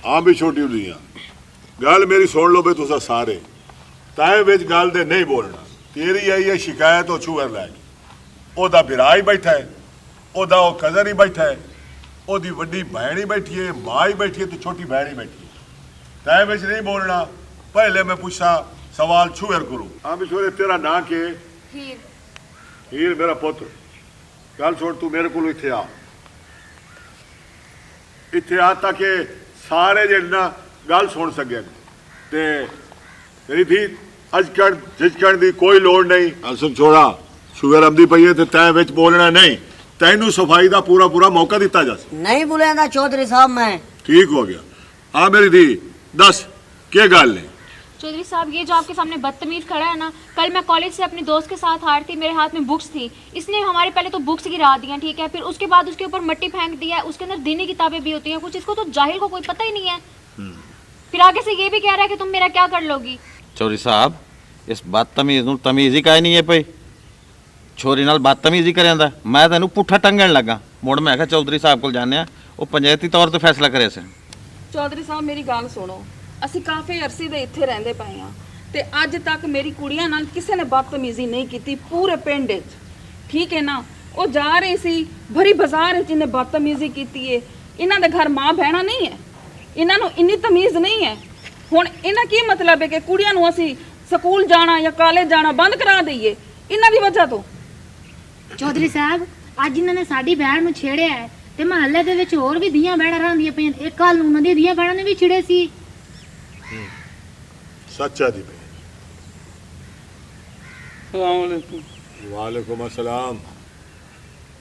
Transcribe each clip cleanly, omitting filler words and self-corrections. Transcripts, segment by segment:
हाँ भी छोटी हुई गल मेरी सुन लो बे तुसा सारे तय बिच गल दे नहीं बोलना। तेरी आई है शिकायत वो छूअर लैगी ओदा बिरा ही बैठा है ओदा वो कजन ही बैठा है ओदी वड्डी भैन ही बैठी है माँ ही बैठी है तो छोटी बहन ही बैठी है। तय बिच नहीं बोलना। पहले मैं पूछा सवाल छूअर करूँ। हाँ भी छोरे तेरा ना के हीर। हीर मेरा पुत्र गल छोड़ तू मेरे को इत्थे आ इत्थे आ ताकि सारे जेड़े ना गल सुन सके ते तेरी थी अजकड़ झिझकण दी कोई लोड़ नहीं। असम छोड़ा शुगर आमदी पई है ते तैं विच बोलना नहीं। तैनू सफाई दा पूरा पूरा मौका दिता जा नहीं बुलांदा चौधरी साहब मैं। ठीक हो गया। हाँ मेरी धी दस के गल ने। चौधरी साहब ये जो आपके सामने बदतमीज खड़ा है ना, कल मैं कॉलेज से अपने दोस्त के साथ आ रही थी, मेरे हाथ में बुक्स थी, इसने हमारे पहले तो बुक्स गिरा दिया, ठीक है, फिर उसके बाद उसके ऊपर मट्टी फेंक दिया, उसके अंदर दीनी किताबें भी होती हैं कुछ, इसको तो जाहिल को कोई पता ही नहीं है। फिर आगे से ये भी कह रहा है कि तुम मेरा क्या कर लोगी। चौधरी साहब इस बदतमीज नूं तमीज ही काई नहीं है पई छोरी नाल बदतमीजी करेंदा। मैं तैनूं पुट्ठा टंगण लगा मुड़ मैं कहा चौधरी साहब कोल जाने वो पंचायती तौर ते फैसला करे सन। चौधरी साहब मेरी गल सुनो, ਅਸੀਂ ਕਾਫੀ ਅਰਸੇ ਦੇ ਇੱਥੇ ਰਹਿੰਦੇ ਪਏ ਆ ਤੇ ਅੱਜ ਤੱਕ ਮੇਰੀ ਕੁੜੀਆਂ ਨਾਲ ਕਿਸੇ ਨੇ ਬਦਤਮੀਜ਼ੀ ਨਹੀਂ ਕੀਤੀ ਪੂਰੇ ਪਿੰਡ ਵਿੱਚ, ਠੀਕ ਹੈ ਨਾ। ਉਹ ਜਾ ਰਹੀ ਸੀ ਭਰੀ ਬਾਜ਼ਾਰ ਵਿੱਚ ਇਹਨੇ ਬਦਤਮੀਜ਼ੀ ਕੀਤੀ ਏ। ਇਹਨਾਂ ਦੇ ਘਰ ਮਾਂ ਬਹਿਣਾ ਨਹੀਂ ਹੈ, ਇਹਨਾਂ ਨੂੰ ਇੰਨੀ ਤਮੀਜ਼ ਨਹੀਂ ਹੈ। ਹੁਣ ਇਹਨਾਂ ਕੀ ਮਤਲਬ ਹੈ ਕਿ ਕੁੜੀਆਂ ਨੂੰ ਅਸੀਂ ਸਕੂਲ ਜਾਣਾ ਜਾਂ ਕਾਲਜ ਜਾਣਾ ਬੰਦ ਕਰਾ ਦਈਏ ਇਹਨਾਂ ਦੀ ਵਜ੍ਹਾ ਤੋਂ। ਚੌਧਰੀ ਸਾਹਿਬ ਅੱਜ ਇਹਨਾਂ ਨੇ ਸਾਡੀ ਭੈਣ ਨੂੰ ਛੇੜਿਆ ਹੈ ਤੇ ਮਹੱਲੇ ਦੇ ਵਿੱਚ ਹੋਰ ਵੀ ਧੀਆਂ ਭੈਣਾਂ ਰਹਿੰਦੀਆਂ ਪਈਆਂ, ਇੱਕ ਕੱਲ ਨੂੰ ਉਹਨਾਂ ਦੀਆਂ ਧੀਆਂ ਭੈਣਾਂ ਨੇ ਵੀ ਛਿੜੇ ਸੀ। सच्चा दी बहन। अस्सलाम वालेकुम। वालेकुम अस्सलाम।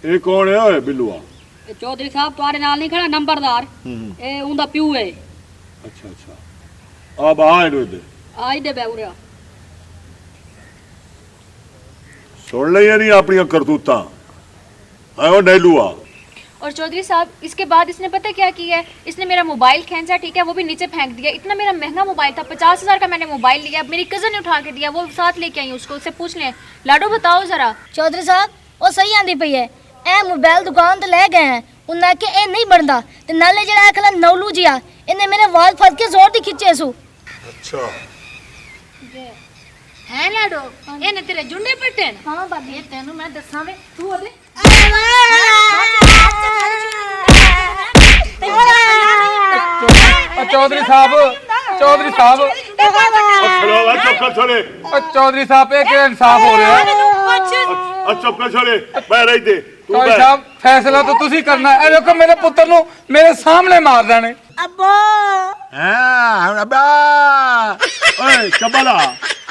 ये कौन है ओए बिल्लुआ? चौधरी साहब तुम्हारे नाल नहीं खड़ा नंबरदार ए उनदा प्यू है। अच्छा अच्छा अब आ इनो इधर आई दे बेउरा सुन लिया नहीं अपनी करतूता आयो नैलुआ। और चौधरी साहब इसके बाद इसने पता क्या किया है, इसने मेरा मोबाइल खींचा, ठीक है, वो भी नीचे फेंक दिया। इतना मेरा महंगा मोबाइल था, 50,000 का मैंने मोबाइल लिया, मेरी कजन ने उठा के दिया, वो साथ लेके आई उसको, उससे पूछ लें। लाडो बताओ जरा। चौधरी साहब वो सही आंदी पई है, ए मोबाइल दुकान ते ले गए हैं उन्हें के ए नहीं बनदा ते नाले जड़ा खला नौलू जिया इन्हें मेरे वाल फड़ के जोर दी खिंचे सु। अच्छा है लाडो इन्हें तेरे जुंडे पट्टे न। हां भाभी तेनू मैं दसां वे तू ओदे चौधरी साहब चौधरी साहब चुप कर छोड़े। चौधरी साहब एक इंसाफ हो रहा है। चुप कर छोड़े मैं रही दे। चौधरी साहब फैसला तो तुसी करना है। देखो मेरे पुत्र नु मेरे सामने मार देने। अब्बा हां अब्बा ओए कबला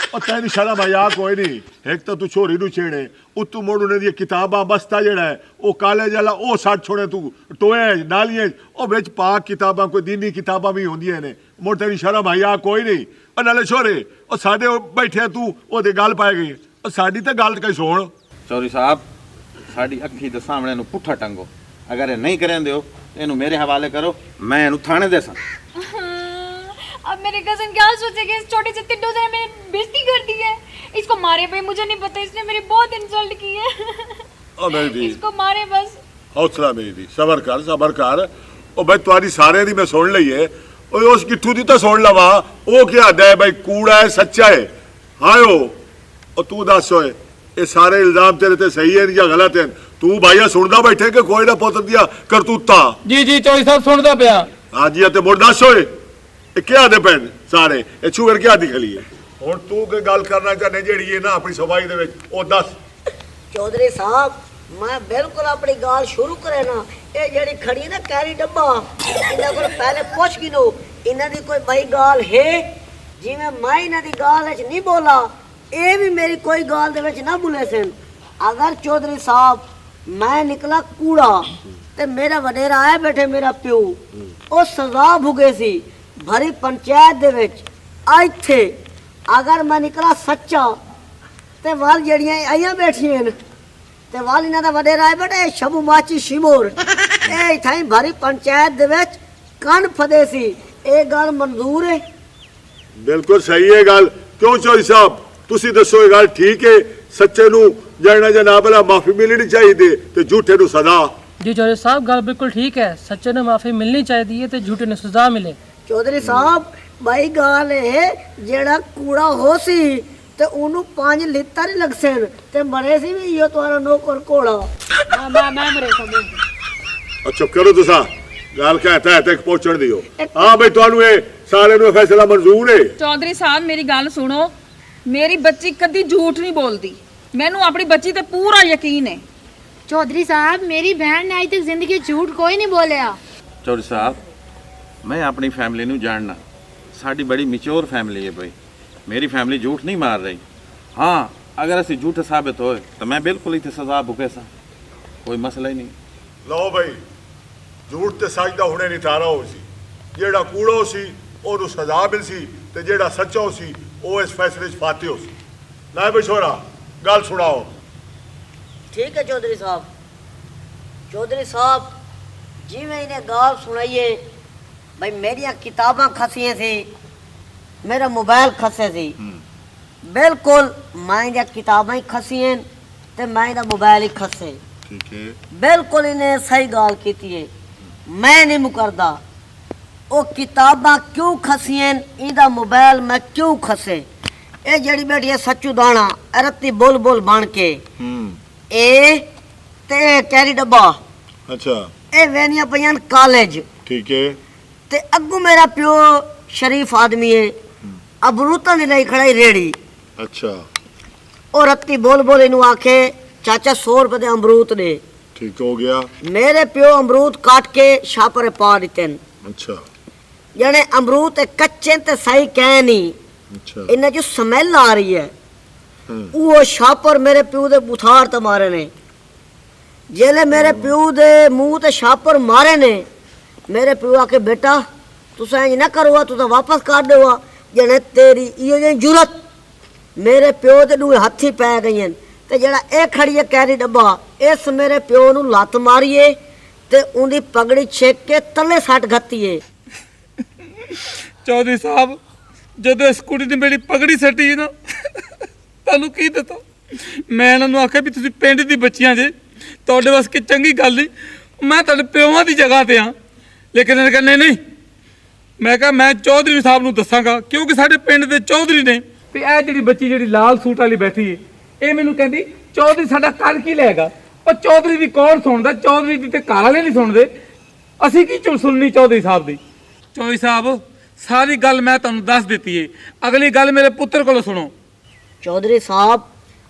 ओ तेरी शर्म आया कोई नहीं। एक तो तू छोरी नु छेड़े उतू मोड़ू ने दी किताबां बस्ता जेड़ा है ओ कॉलेज वाला ओ सट छोड़े तू टोए नालिए ओ विच पाक किताबां कोई दीनी किताबां भी होंदियां ने मोड़ तेरी शर्म आया कोई नहीं। ओ नाले छोरे ओ साडे बैठे तू ओदे गल पाए गई ओ साडी ते गल कई सुन। चौधरी साहब साडी अखी दे सामने नु पुट्ठा टंगो, अगर ये नहीं करें दियो इनू मेरे हवाले करो, मैं इनू थाने दे सा। अब मेरे कजन क्या सोचेंगे, इस छोटे से टिड्डू से मैंने बेइज्जती कर दी है। इसको मारे भाई, मुझे नहीं पता, इसने मेरी बहुत इंसल्ट की है। ओ मेरी दी इसको मारे बस। हौसला मेरी दी सबर कर। ओ भाई तुम्हारी सारे दी मैं सुन लई है। ओ उस गिट्ठू दी तो सुन लवा ओ क्या है भाई कूड़ा है सच्चा है हायो। ओ तू दस होए ये सारे इल्जाम तेरे ते सही है या गलत है? तू भाईया सुनदा बैठे कि कोई ना पुत्र दिया करतूता? जी जी चौधरी साहब सुनदा पिया। हां जी ते मुड़ दस होए ये क्या दे पैन सारे ये छुगर क्या दिखली है? हुन तू के गल करना चाहने जेड़ी है ना अपनी सफाई दे विच ओ दस। चौधरी साहब मैं बिल्कुल अपनी गाल शुरू करे ना। ये जेड़ी खड़ी ना कैरी डब्बा इन्हां कोल पहले पुछ गिनो इन्हां दी कोई बई गाल है जिवें मैं इन्हां दी गाल विच नहीं बोला ये भी मेरी कोई गाल दे विच ना बुले सन। अगर चौधरी साहब मैं निकला कूड़ा ते मेरा वडेरा आया बैठे मेरा प्यो ओ सजा भुगे सी भरी पंचायत दे विच इत्थे। अगर मैं निकला सच्चा ते वाल जड़ियां आईयां बैठियां न ते वाल इन्हां दा वडेरा आया बैठे शबू माची शिमोर ए इथाई भरी पंचायत दे विच कन फदे सी। ए गल मंजूर है? बिल्कुल सही है गल। क्यों चौधरी साहब तुसी दसो ये गल ठीक है? सच्चे नू जाना जनाबला माफी मिलनी चाहिए ते झूठे नू सजा। जी चौधरी साहब गल बिल्कुल ठीक है, सच्चे ने माफी मिलनी चाहिए ते झूठे ने सजा मिले। ਚੌਧਰੀ ਸਾਹਿਬ ਬਾਈ ਗੱਲ ਇਹ ਜਿਹੜਾ ਕੂੜਾ ਹੋ ਸੀ ਤੇ ਉਹਨੂੰ 5 ਲਿੱਤਰ ਹੀ ਲਗਸਣ ਤੇ ਮਰੇ ਸੀ ਵੀ ਇਹੋ ਤੁਹਾਡਾ ਨੌਕਰ ਘੋੜਾ। ਮੈਂ ਮਰੇ ਸਮਝ ਅੱਛਾ ਕਰੋ ਤੁਸੀਂ ਗੱਲ ਕਹਤਾ ਹੈ ਤੱਕ ਪਹੁੰਚਣ ਦਿਓ। ਹਾਂ ਬਈ ਤੁਹਾਨੂੰ ਇਹ ਸਾਰੇ ਨੂੰ ਫੈਸਲਾ ਮਨਜ਼ੂਰ ਹੈ? ਚੌਧਰੀ ਸਾਹਿਬ ਮੇਰੀ ਗੱਲ ਸੁਣੋ, ਮੇਰੀ ਬੱਚੀ ਕਦੀ ਝੂਠ ਨਹੀਂ ਬੋਲਦੀ, ਮੈਨੂੰ ਆਪਣੀ ਬੱਚੀ ਤੇ ਪੂਰਾ ਯਕੀਨ ਹੈ। चौधरी साहब मेरी बहन ने आज तक जिंदगी झूठ कोई नहीं बोलिया। ਚੌਧਰੀ ਸਾਹਿਬ ਮੈਂ ਆਪਣੀ ਫੈਮਿਲੀ ਨੂੰ ਜਾਣਨਾ, ਸਾਡੀ ਬੜੀ ਮੈਚੁਰ ਫੈਮਿਲੀ ਹੈ ਬਈ, ਮੇਰੀ ਫੈਮਿਲੀ ਝੂਠ ਨਹੀਂ ਮਾਰ ਰਹੀ। ਹਾਂ ਅਗਰ ਅਸੀਂ ਝੂਠ ਸਾਬਿਤ ਹੋਏ ਤਾਂ ਮੈਂ ਬਿਲਕੁਲ ਇੱਥੇ ਸਜ਼ਾ ਭੁਗੇ ਸਾਂ, ਕੋਈ ਮਸਲਾ ਹੀ ਨਹੀਂ। ਲਓ ਬਈ ਝੂਠ ਤੇ ਸੱਚ ਦਾ ਹੁਣੇ ਨਿਤਾਰਾ ਹੋ ਸੀ, ਜਿਹੜਾ ਕੂੜੋ ਸੀ ਉਹਨੂੰ ਸਜ਼ਾ ਮਿਲ ਸੀ ਤੇ ਜਿਹੜਾ ਸੱਚਾ ਸੀ ਉਹ ਇਸ ਫੈਸਲੇ 'ਚ ਫਾਤੇ ਹੋ ਸੀ। ਨਾ ਬਈ ਛੋਰਾ ਗੱਲ ਸੁਣਾਓ। ठीक है चौधरी साहब। चौधरी साहब जिवें इन्हें गाल सुनाइए भाई मेरिया किताबां खसियां सी, मेरा मोबाइल खसे सी, बिल्कुल मैं इन्हें किताबां ही खसियां ते मैं इन्हें मोबाइल ही खसे। ठीक है बिल्कुल इन्हें सही गाल कीती है, मैं नहीं मुकरदा। ओ किताबां क्यों खसियां, इहदा मोबाइल मैं क्यों खसे? ए जड़ी बैठी है सच्चू दाना रत्ती बोल बोल बन के ए ते कैरी डब्बा अच्छा ए वेनिया पईयां कॉलेज। ठीक है ते अग्गू मेरा प्यो शरीफ आदमी है, अबरूता दी नहीं खड़ा रेड़ी। अच्छा और रत्ती बोल बोल इनू आखे चाचा 100 रुपए दे अमरूद दे। ठीक हो गया। मेरे प्यो अमरूद काट के छापर पा दिते। अच्छा जने अमरूद ते कच्चे ते सही कह नहीं, अच्छा इन्हें जो स्मेल आ रही है वो छापर मेरे प्यो दे बुथार ते मारे ने। जेले मेरे प्यो दे मुंह ते छापर मारे ने, मेरे प्यो आके बेटा तुसा इंज ना करो, तू तो वापस कर देवा। जने तेरी इयो जी जुरत, मेरे प्यो दे दूए हाथी पै गई ते जेड़ा ए खड़ी है कैरी डब्बा, इस मेरे प्यो नु लत मारीए ते उंदी पगड़ी छेक के तले सट घत्ती है। ਚੌਧਰੀ ਸਾਹਿਬ ਜਦੋਂ ਇਸ ਕੁੜੀ ਨੇ ਮੇਰੀ ਪਗੜੀ ਸੱਟੀ ਨਾ ਤੁਹਾਨੂੰ ਕੀ ਦਿੱਤਾ, ਮੈਂ ਇਹਨਾਂ ਨੂੰ ਆਖਿਆ ਵੀ ਤੁਸੀਂ ਪਿੰਡ ਦੀ ਬੱਚੀਆਂ ਜੇ, ਤੁਹਾਡੇ ਵਾਸਤੇ ਚੰਗੀ ਗੱਲ ਨਹੀਂ, ਮੈਂ ਤੁਹਾਡੇ ਪਿਓਾਂ ਦੀ ਜਗ੍ਹਾ ਤੇ ਆ। ਲੇਕਿਨ ਇਹਨੇ ਕਹਿੰਦੇ ਨਹੀਂ, ਮੈਂ ਕਿਹਾ ਮੈਂ ਚੌਧਰੀ ਸਾਹਿਬ ਨੂੰ ਦੱਸਾਂਗਾ ਕਿਉਂਕਿ ਸਾਡੇ ਪਿੰਡ ਦੇ ਚੌਧਰੀ ਨੇ। ਤੇ ਇਹ ਜਿਹੜੀ ਬੱਚੀ ਜਿਹੜੀ ਲਾਲ ਸੂਟ ਵਾਲੀ ਬੈਠੀ ਹੈ ਇਹ ਮੈਨੂੰ ਕਹਿੰਦੀ ਚੌਧਰੀ ਸਾਡਾ ਕਰ ਕੀ ਲਏਗਾ। ਉਹ ਚੌਧਰੀ ਦੀ ਕੌਣ ਸੁਣਦਾ, ਚੌਧਰੀ ਦੀ ਤੇ ਘਰ ਵਾਲੇ ਨਹੀਂ ਸੁਣਦੇ, ਅਸੀਂ ਕੀ ਸੁਣਨੀ ਚੌਧਰੀ ਸਾਹਿਬ ਦੀ। ਚੌਧਰੀ ਸਾਹਿਬ ਸਾਰੀ ਗੱਲ ਮੈਂ ਤੁਹਾਨੂੰ ਦੱਸ ਦਿੱਤੀ ਹੈ, ਅਗਲੀ ਗੱਲ ਮੇਰੇ ਪੁੱਤਰ ਕੋਲੋਂ ਸੁਣੋ। चौधरी साहब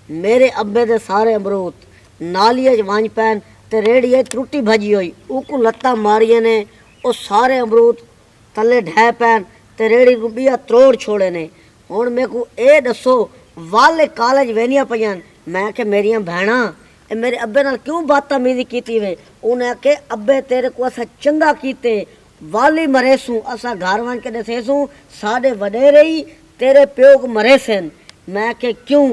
मेरे अब्बे दे सारे अमरूद नालिए च वंज पैन ते रेड़िए त्रुटी भजी हुई, उको लत्ता मारिए ने, ओ सारे अमरूद तले ढह पैन ते रेड़ी रुबिया त्रोड़ छोड़े ने। हुण मेरे को ए दसो वाले कॉलेज वेनिया पईयां, मैं के मेरियां भैणां ए मेरे अब्बे नाल क्यों बदतमीजी कीती वे? उन्हें आखे अब्बे तेरे को असा चंगा कीते, वाली मरे सूं, असा घर वंज के दसे सूं साडे वडेरे ही तेरे प्यो को मरे सन। मैं के क्यों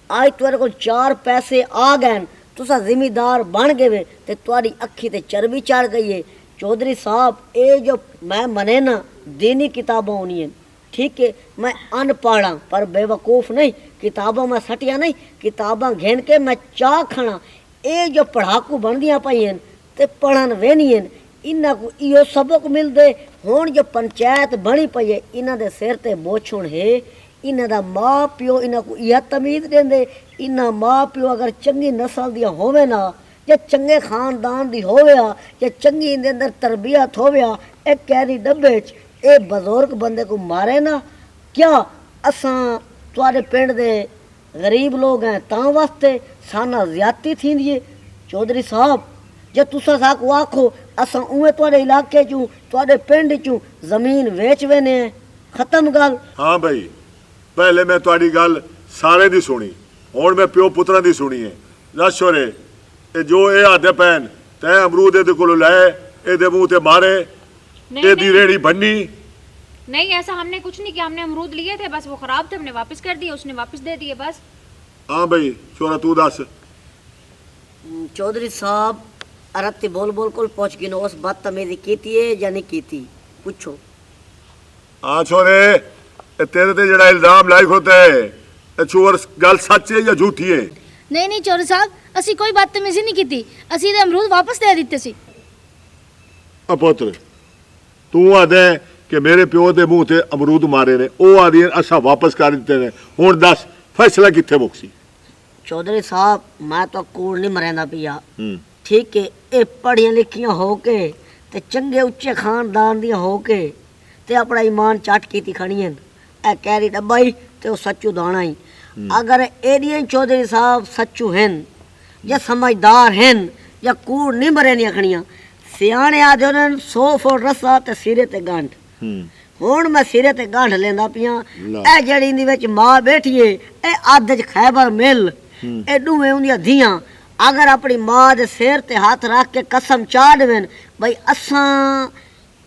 आज तेरे को 4 पैसे आ गए, तुसा जिम्मेदार बन गए ते तुम्हारी अखी ते चर्बी चढ़ गई है। चौधरी साहब ये जो मैं मने ना दीनी किताबां होनी है, ठीक है मैं अनपढ़ हाँ पर बेवकूफ़ नहीं, किताबां मैं सटिया नहीं, किताबां घेन के मैं चाह खाना। ये जो पढ़ाकू बन दियाँ पाई ते पढ़न वेनी इन्हों को इो सबक मिलते। हुण जो पंचायत बनी पई है इन्हों दे सिर ते बोछुण है, इन्हां दा माँ प्यो इन्हां को यह तमीज़ देंदे। इन्हां माँ प्यो अगर चंगी नस्ल दियां होवे ना, या चंगे खानदान दी होवे या चंगी इहदे अंदर तरबियत होवे, ए कैरी डब्बे च ए बुजुर्ग बंदे को मारे ना, क्या असां तुहाडे पिंड दे गरीब लोग हैं तां वास्ते साना ज़्यादती थींदी है? चौधरी साहब जे तुसां साकू आखो असां उवें तुहाडे इलाके चों तुहाडे पिंड चों ज़मीन वेच वेने, खत्म गल। हाँ भाई पहले मैं तुहाडी गल सारे दी सुनी, हुण मैं प्यो पुत्रा दी सुनी है। दस छोरे ए जो ए आदे पैन तै अमरूद दे कोलों लै एदे मुंह ते मारे, एदी रेड़ी भन्नी। नहीं ऐसा हमने कुछ नहीं किया, हमने अमरूद लिए थे बस वो खराब थे, हमने वापस कर दिए, उसने वापस दे दिए बस। हाँ भाई छोरा तू दस। चौधरी साहब रत्ती बोल बोल को पहुंच गई, उस बदतमीजी कीती है या नहीं कीती पूछो। हाँ छोरे ए तेरे ते जड़ा इल्जाम लायक होता है ए छोर गल सच है या झूठी है? नहीं नहीं चौधरी साहब असी कोई बदतमीजी नहीं की, असी ते अमरूद वापस दे दिते सी। पुत्र तू आदे ਕਿ ਮੇਰੇ ਪਿਓ ਦੇ ਮੂੰਹ ਤੇ ਅਮਰੂਦ ਮਾਰੇ ਨੇ, ਉਹ ਆਦੀ ਅਸਾਂ ਵਾਪਸ ਕਰ ਦਿੱਤੇ ਨੇ। ਹੁਣ ਦੱਸ ਫੈਸਲਾ ਕਿੱਥੇ ਮੁੱਕਸੀ? ਚੌਧਰੀ ਸਾਹਿਬ ਮੈਂ ਤਾਂ ਕੂੜ ਨਹੀਂ ਮਰਿਆ ਪਿਆ। ਹੂੰ ਠੀਕ ਹੈ, ਇਹ ਪੜ੍ਹੀਆਂ ਲਿਖੀਆਂ ਹੋ ਕੇ ਤੇ ਚੰਗੇ ਉੱਚੇ ਖਾਨਦਾਨ ਦੀਆਂ ਹੋ ਕੇ ਤੇ ਆਪਣਾ ਈਮਾਨ ਚੱਟ ਕੀਤੀ ਖੜੀਆਂ। ਇਹ ਕੈਰੀ ਡੱਬਾ ਹੀ ਤੇ ਉਹ ਸੱਚੂ ਦਾਣਾ ਹੀ। ਅਗਰ ਇਹਦੀਆਂ ਚੌਧਰੀ ਸਾਹਿਬ ਸੱਚੂ ਹਨ ਜਾਂ ਸਮਝਦਾਰ ਹਨ ਜਾਂ ਕੂੜ ਨਹੀਂ ਮਰੇ ਨਹੀਂ ਖਣੀਆਂ, ਸਿਆਣੇ ਆਦੇ ਉਹਨਾਂ ਨੂੰ 100 ਫੁੱਟ ਰਸਾ ਤੇ ਸਿਰੇ ਤੇ ਗੰਢ। ਹੁਣ ਮੈਂ ਸਿਰੇ ਤੇ ਗੰਢ ਲੈਂਦਾ ਪਿਆ। ਇਹ ਜਿਹੜੀ ਇਹਦੇ ਵਿੱਚ ਮਾਂ ਬੈਠੀਏ, ਇਹ ਅੱਧ ਚ ਖੈਬਰ ਮਿਲ, ਇਹ ਦੋਵੇਂ ਉਹਦੀਆਂ ਧੀਆਂ ਅਗਰ ਆਪਣੀ ਮਾਂ ਦੇ ਸਿਰ ਤੇ ਹੱਥ ਰੱਖ ਕੇ ਕਸਮ ਚਾੜ ਦੇਣ ਬਈ ਅਸਾਂ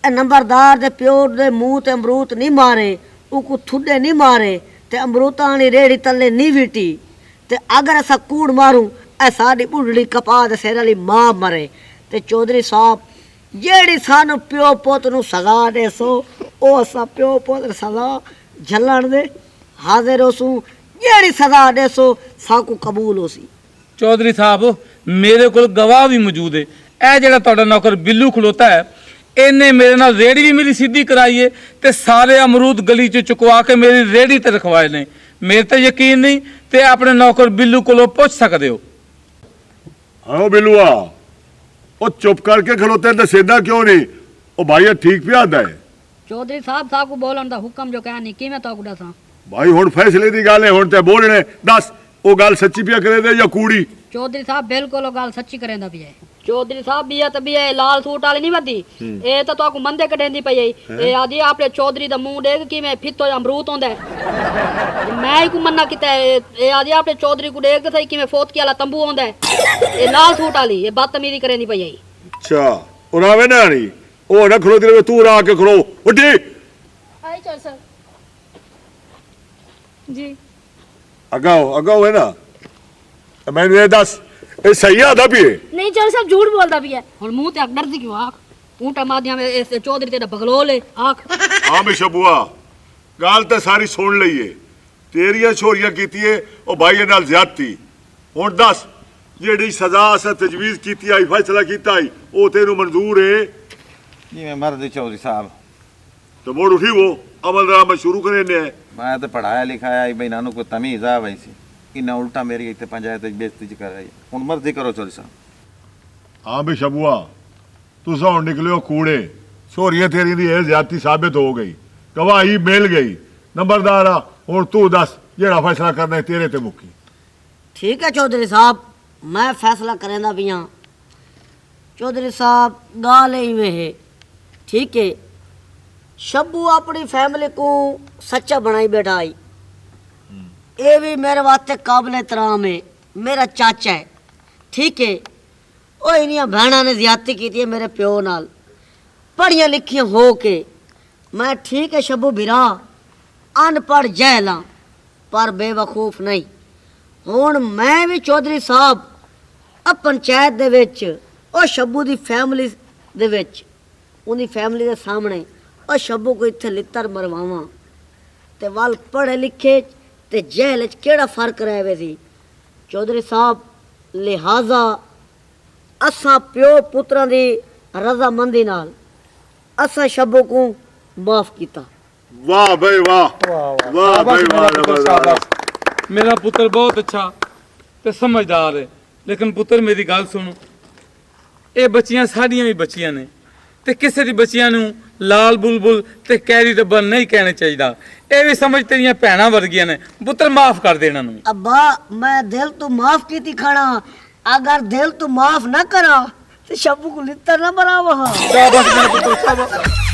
ਇਹ ਨੰਬਰਦਾਰ ਦੇ ਪਿਓ ਦੇ ਮੂੰਹ ਤੇ ਅਮਰੂਤ ਨਹੀਂ ਮਾਰੇ, ਉਹ ਕੋ ਥੁੱਡੇ ਨਹੀਂ ਮਾਰੇ ਤੇ ਅਮਰੂਤਾਂ ਵਾਲੀ ਰੇੜੀ ਤੱਲੇ ਨਹੀਂ ਵੀਟੀ, ਤੇ ਅਗਰ ਅਸਾਂ ਕੂੜ ਮਾਰੂ ਇਹ ਸਾਡੀ ਬੁੱਢੜੀ ਕਪਾਹ ਦੇ ਸਿਰ ਵਾਲੀ ਮਾਂ ਮਰੇ। ਤੇ ਚੌਧਰੀ ਸਾਹਿਬ ਜਿਹੜੀ ਸਾਨੂੰ ਪਿਓ ਪੁੱਤ ਨੂੰ ਸਜ਼ਾ ਦੇ ਸੋ ਉਹ ਅਸਾਂ ਪਿਓ ਪੁੱਤ ਨੂੰ ਸਜ਼ਾ ਝੱਲਣ ਦੇ ਹਾਜ਼ਰ ਹੋ ਸੂ। ਜਿਹੜੀ ਸਜ਼ਾ ਦੇ ਸੋ ਸਾਕੂ ਕਬੂਲ ਹੋ ਸੀ। ਚੌਧਰੀ ਸਾਹਿਬ ਮੇਰੇ ਕੋਲ ਗਵਾਹ ਵੀ ਮੌਜੂਦ ਹੈ। ਇਹ ਜਿਹੜਾ ਤੁਹਾਡਾ ਨੌਕਰ ਬਿੱਲੂ ਖਲੋਤਾ ਹੈ, ਇਹਨੇ ਮੇਰੇ ਨਾਲ ਰੇੜੀ ਵੀ ਮੇਰੀ ਸਿੱਧੀ ਕਰਾਈ ਹੈ ਤੇ ਸਾਰੇ ਅਮਰੂਦ ਗਲੀ 'ਚ ਚੁਕਵਾ ਕੇ ਮੇਰੀ ਰੇੜੀ ਤੇ ਰਖਵਾਏ ਨੇ। ਮੇਰੇ ਤੇ ਯਕੀਨ ਨਹੀਂ ਤੇ ਆਪਣੇ ਨੌਕਰ ਬਿੱਲੂ ਕੋਲੋਂ ਪੁੱਛ ਸਕਦੇ ਹੋ। ਹਾਂ ਬਿੱਲੂਆ, ਉਹ ਚੁੱਪ ਕਰਕੇ ਖਲੋਤੇ ਦਸੇਦਾ ਕਿਉਂ ਨਹੀਂ? ਉਹ ਭਾਈ ਇਹ ਠੀਕ ਪਿਆ ਆਦਾ ਹੈ। ਚੌਧਰੀ ਸਾਹਿਬ ਸਾਕੂ ਬੋਲਣ ਦਾ ਹੁਕਮ ਜੋ ਕਹਿ ਨਹੀਂ ਕਿਵੇਂ ਤਾਕੂ ਦਸਾਂ। ਭਾਈ ਹੁਣ ਫੈਸਲੇ ਦੀ ਗੱਲ ਹੈ, ਹੁਣ ਤੇ ਬੋਲਣੇ। ਦੱਸ ਉਹ ਗੱਲ ਸੱਚੀ ਪਿਆ ਕਰੇ ਦੇ ਜਾਂ ਕੂੜੀ? ਚੌਧਰੀ ਸਾਹਿਬ ਬਿਲਕੁਲ ਉਹ ਗੱਲ ਸੱਚੀ ਕਰੇਂਦਾ ਪਿਆ। ਚੌਧਰੀ ਸਾਹਿਬ ਬੀਆ ਤਾਂ ਬੀਆ ਲਾਲ ਸੂਟ ਵਾਲੀ ਨਹੀਂ ਵੱਧੀ, ਇਹ ਤਾਂ ਤਾਕੂ ਮੰਦੇ ਕਢੇਂਦੀ ਪਈ ਇਹ ਆਦੀ ਆਪਣੇ ਚੌਧਰੀ ਦਾ ਮੂੰਹ ਦੇਖ ਕਿਵੇਂ ਫਿੱਤੋ ਅਮਰੂਤ ਹੁੰਦਾ। ਮੈਂ ਹੀ ਕੋ ਮੰਨਾ ਕੀਤਾ, ਇਹ ਆਦੀ ਆਪਣੇ ਚੌਧਰੀ ਕੋ ਦੇਖ ਸਹੀ ਕਿਵੇਂ ਫੋਤਕੀ ਵਾਲਾ ਤੰਬੂ ਆਉਂਦਾ। ਇਹ ਲਾਲ ਸੂਟ ਵਾਲੀ ਇਹ ਬਦਤਮੀਜ਼ੀ ਕਰੇਂਦੀ ਪਈ। ਅੱਛਾ ਉਹ ਰਾਵੇ ਨਾ ਨਹੀਂ, ਉਹ ਨਾ ਖਲੋ ਤੇ ਤੂੰ ਰਾ ਕੇ ਖਲੋ ਉੱਠੀ। ਆਈ ਚਲ ਸਰ ਜੀ ਅਗਾਓ ਹੈ ਨਾ। ਮੈਨੂੰ ਇਹ ਦੱਸ ਇਹ ਸਹੀ ਆਦਾ ਪੀਏ? ਨਹੀਂ ਚਲ ਸਰ ਝੂਠ ਬੋਲਦਾ ਵੀ ਹੈ। ਹੁਣ ਮੂੰਹ ਤੇ ਡਰਦੀ ਕਿਉਂ ਆਖ ਊਂਟਾ ਮਾਧਿਆਂ ਵਿੱਚ ਇਸ ਚੌਧਰੀ ਤੇ ਬਗਲੋ ਲੈ ਆਖ। ਹਾਂ ਬਿਸ਼ਬੂਆ ਗੱਲ ਤਾਂ ਸਾਰੀ ਸੁਣ ਲਈਏ। ਤੇਰੀਆਂ ਛੋਰੀਆਂ ਕੀਤੀਏ ਉਹ ਭਾਈ ਨਾਲ ਜ਼ਿਆਦਤੀ। ਹੁਣ ਦੱਸ ਜਿਹੜੀ ਸਜ਼ਾ ਅਸਾਂ ਤਜਵੀਜ਼ ਕੀਤੀ ਆਈ, ਫੈਸਲਾ ਕੀਤਾ ਆਈ, ਉਹ ਤੈਨੂੰ ਮਨਜ਼ੂਰ ਹੈ? ਜਿਵੇਂ ਮਰਜ਼ੀ ਚੌਧਰੀ ਸਾਹਿਬ। तो मोड़ उठी वो अमलनामा शुरू करे ने। मैं तो पढ़ाया लिखाया ही भाई नानू को तमीज़ आ वही सी इन्ना उल्टा मेरी इतने पंचायत बेइज्जती च कर रही है। हुण मर्जी करो चौधरी साहब। हाँ भी शबुआ तुसा हुण निकले हो कूड़े। छोरियां तेरी दी ये ज्यादती साबित हो गई, गवाही मिल गई। नंबरदार हुण तू दस जेड़ा फैसला करना है तेरे ते मुक्की। ठीक है चौधरी साहब, मैं फैसला करेंदा भी हाँ। चौधरी साहब गाल इवें है, ठीक है, शब्बू अपनी फैमिली को सच्चा बनाई बैठा आई, ये भी मेरे वास्ते काबिल एहतराम है, मेरा चाचा है, ठीक है। ਉਹ ਇਨੀਆਂ ਭੈਣਾਂ ਨੇ ਜ਼ਿਆਦਤੀ ਕੀਤੀ ਹੈ ਮੇਰੇ ਪਿਓ ਨਾਲ, ਪੜ੍ਹੀਆਂ ਲਿਖੀਆਂ ਹੋ ਕੇ। ਮੈਂ ਠੀਕ ਹੈ ਸ਼ੱਬੂ ਬਿਰਾ ਅਨਪੜ੍ਹ ਜਹਿਲ ਹਾਂ ਪਰ ਬੇਵਕੂਫ ਨਹੀਂ। ਹੁਣ ਮੈਂ ਵੀ ਚੌਧਰੀ ਸਾਹਿਬ ਆ ਪੰਚਾਇਤ ਦੇ ਵਿੱਚ ਉਹ ਸ਼ੱਬੂ ਦੀ ਫੈਮਿਲੀ ਦੇ ਵਿੱਚ ਉਹਦੀ ਫੈਮਿਲੀ ਦੇ ਸਾਹਮਣੇ ਉਹ ਸ਼ੱਬੂ ਕੋ ਇੱਥੇ ਲਿੱਤਰ ਮਰਵਾਵਾਂ ਤੇ ਵੱਲ ਪੜ੍ਹੇ ਲਿਖੇ ਤੇ ਜਹਿਲ 'ਚ ਕਿਹੜਾ ਫਰਕ ਰਹਿ ਵੇ ਸੀ। ਚੌਧਰੀ ਸਾਹਿਬ ਲਿਹਾਜ਼ਾ असा प्यो पुत्रा दी रजामंदी नाल असा शब्बू को माफ किया। वाह भाई वाह, वाह भाई वाह। मेरा पुत्र बहुत अच्छा ते समझदार है। लेकिन पुत्र मेरी गल सुनो, ये बच्चियां साड़ियां भी बच्चियां ने ते किसी दी बच्चियां नू लाल बुलबुल ते कैरी डब्बा नहीं कहना चाहिए। ये भी समझ तेरियां भैणां वर्गियां ने। पुत्र माफ कर देना नू। अब्बा मैं दिल तो माफ की खाना, अगर दिल तो माफ ना करा तो शब्बू को लित्तर ना बनावा। शाबाश मेरा पुत्र शाबाश।